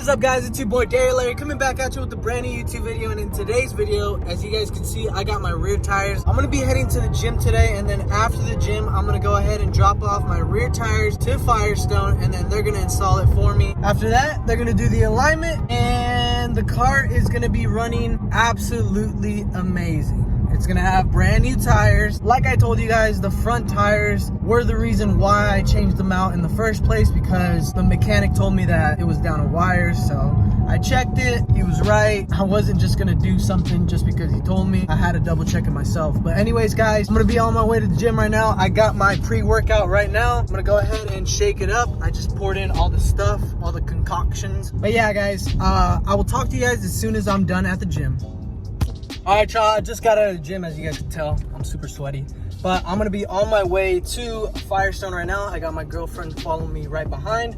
up, guys? It's your boy Larry coming back at you with a brand new YouTube video. And in today's video, as you guys can see, I got my rear tires. I'm gonna be heading to the gym today, and then after the gym I'm gonna go ahead and drop off my rear tires to Firestone, and then they're gonna install it for me. After that, they're gonna do the alignment, and the car is gonna be running absolutely amazing. It's gonna have brand new tires. Like I told you guys, the front tires were the reason why I changed them out in the first place, because the mechanic told me that it was down to wires. So I checked it, he was right. I wasn't just gonna do something just because he told me. I had to double check it myself. But anyways, guys, I'm gonna be on my way to the gym right now. I got my pre-workout right now. I'm gonna go ahead and shake it up. I just poured in all the stuff, all the concoctions. But yeah, guys, I will talk to you guys as soon as I'm done at the gym. All right, y'all, I just got out of the gym. As you guys can tell, I'm super sweaty, but I'm gonna be on my way to Firestone right now. I got my girlfriend following me right behind,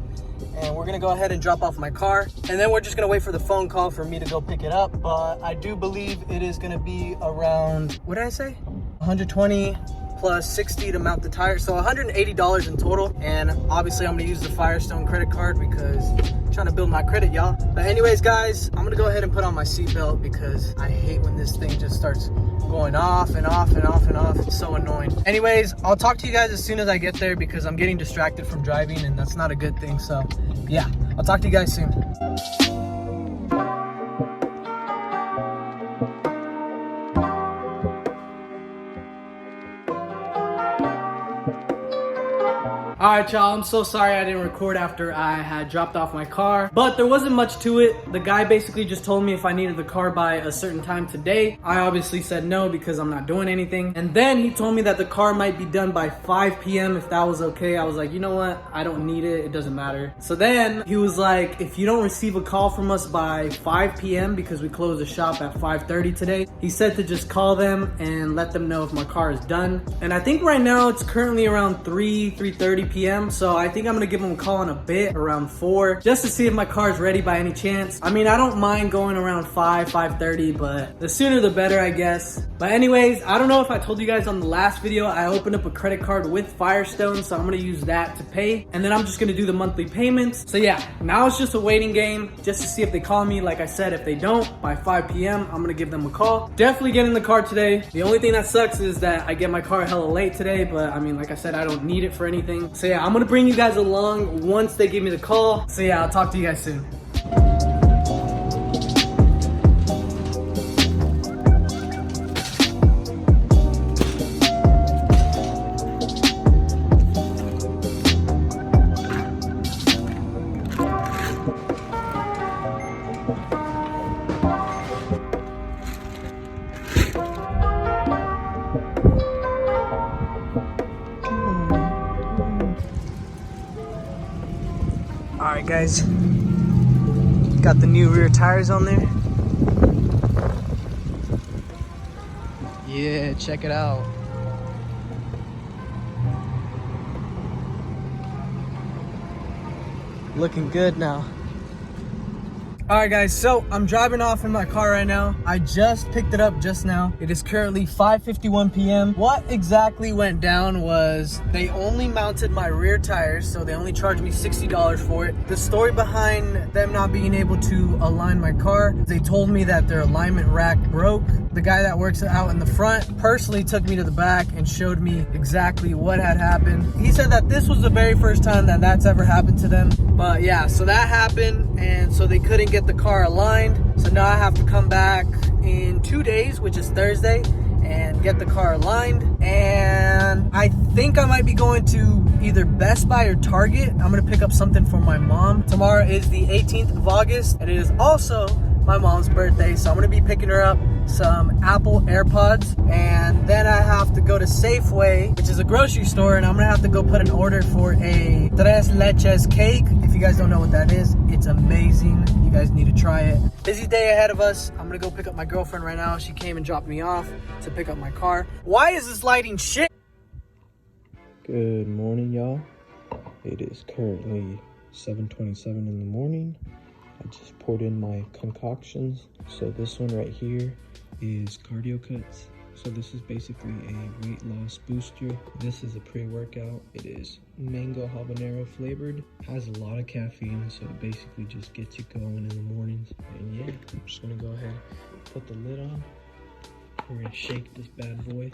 and we're gonna go ahead and drop off my car, and then we're just gonna wait for the phone call for me to go pick it up. But I do believe it is gonna be around, what did I say? 120 plus 60 to mount the tire, so $180 in total. And obviously I'm gonna use the Firestone credit card because I'm trying to build my credit, y'all. But anyways, guys, I'm gonna go ahead and put on my seatbelt because I hate when this thing just starts going off and off and off and off. It's so annoying. Anyways, I'll talk to you guys as soon as I get there because I'm getting distracted from driving, and that's not a good thing. So yeah, I'll talk to you guys soon. All right, y'all, I'm so sorry I didn't record after I had dropped off my car, but there wasn't much to it. The guy basically just told me if I needed the car by a certain time today. I obviously said no because I'm not doing anything. And then he told me that the car might be done by 5 p.m. if that was okay. I was like, you know what? I don't need it. It doesn't matter. So then he was like, if you don't receive a call from us by 5 p.m. because we close the shop at 5:30 today, he said to just call them and let them know if my car is done. And I think right now it's currently around 3:30 p.m. So I think I'm gonna give him a call in a bit around 4 just to see if my car is ready by any chance. I mean, I don't mind going around 5:30, but the sooner the better, I guess. But anyways, I don't know if I told you guys on the last video, I opened up a credit card with Firestone, so I'm gonna use that to pay, and then I'm just gonna do the monthly payments. So yeah, now it's just a waiting game just to see if they call me. Like I said, if they don't by 5 p.m, I'm gonna give them a call. Definitely get in the car today. The only thing that sucks is that I get my car hella late today, but I mean, like I said, I don't need it for anything. So yeah, I'm gonna bring you guys along once they give me the call. So yeah, I'll talk to you guys soon. Alright, guys, got the new rear tires on there. Yeah, check it out. Looking good now. Alright, guys, so I'm driving off in my car right now. I just picked it up just now. It is currently 5:51 p.m. What exactly went down was they only mounted my rear tires, so they only charged me $60 for it. The story behind them not being able to align my car, they told me that their alignment rack broke. The guy that works out in the front personally took me to the back and showed me exactly what had happened. He said that this was the very first time that that's ever happened to them. But yeah, so that happened, and so they couldn't get the car aligned. So now I have to come back in 2 days, which is Thursday, and get the car aligned. And I think I might be going to either Best Buy or Target. I'm gonna pick up something for my mom. Tomorrow is the 18th of August, and it is also my mom's birthday, so I'm gonna be picking her up some Apple AirPods, and then I have to go to Safeway, which is a grocery store, and I'm gonna have to go put an order for a tres leches cake. If you guys don't know what that is, it's amazing. You guys need to try it. Busy day ahead of us. I'm gonna go pick up my girlfriend right now. She came and dropped me off to pick up my car. Why is this lighting shit? Good morning, y'all. It is currently 7:27 in the morning. I just poured in my concoctions. So this one right here is cardio cuts. So this is basically a weight loss booster. This is a pre-workout. It is mango habanero flavored. Has a lot of caffeine, so it basically just gets you going in the mornings. And yeah, I'm just gonna go ahead and put the lid on. We're gonna shake this bad boy.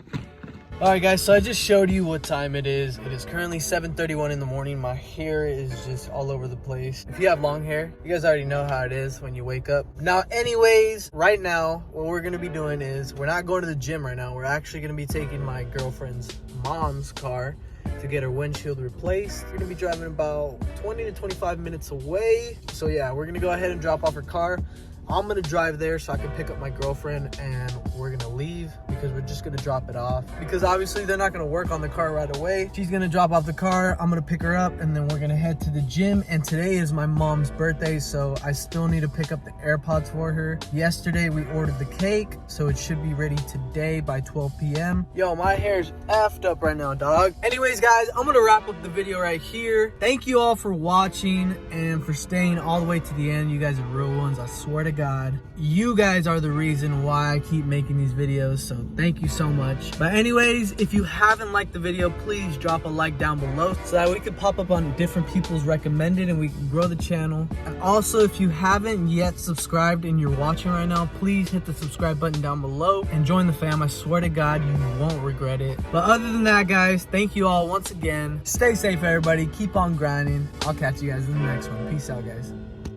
All right, guys, so I just showed you what time it is. It is currently 7:31 in the morning. My hair is just all over the place. If you have long hair, you guys already know how it is when you wake up. Now, anyways, right now, what we're gonna be doing is we're not going to the gym right now. We're actually gonna be taking my girlfriend's mom's car to get her windshield replaced. We're gonna be driving about 20 to 25 minutes away. So yeah, we're gonna go ahead and drop off her car. I'm gonna drive there so I can pick up my girlfriend, and we're gonna leave because we're just gonna drop it off. Because obviously they're not gonna work on the car right away. She's gonna drop off the car, I'm gonna pick her up, and then we're gonna head to the gym. And today is my mom's birthday, so I still need to pick up the AirPods for her. Yesterday we ordered the cake, so it should be ready today by 12 p.m. Yo, my hair's effed up right now, dog. Anyways, guys, I'm gonna wrap up the video right here. Thank you all for watching and for staying all the way to the end. You guys are real ones, I swear to God. You guys are the reason why I keep making these videos, so thank you so much. But anyways, if you haven't liked the video, please drop a like down below so that we can pop up on different people's recommended and we can grow the channel. And also, if you haven't yet subscribed and you're watching right now, please hit the subscribe button down below and join the fam. I swear to God, you won't regret it. But other than that, guys, thank you all once again. Stay safe, everybody. Keep on grinding. I'll catch you guys in the next one. Peace out, guys.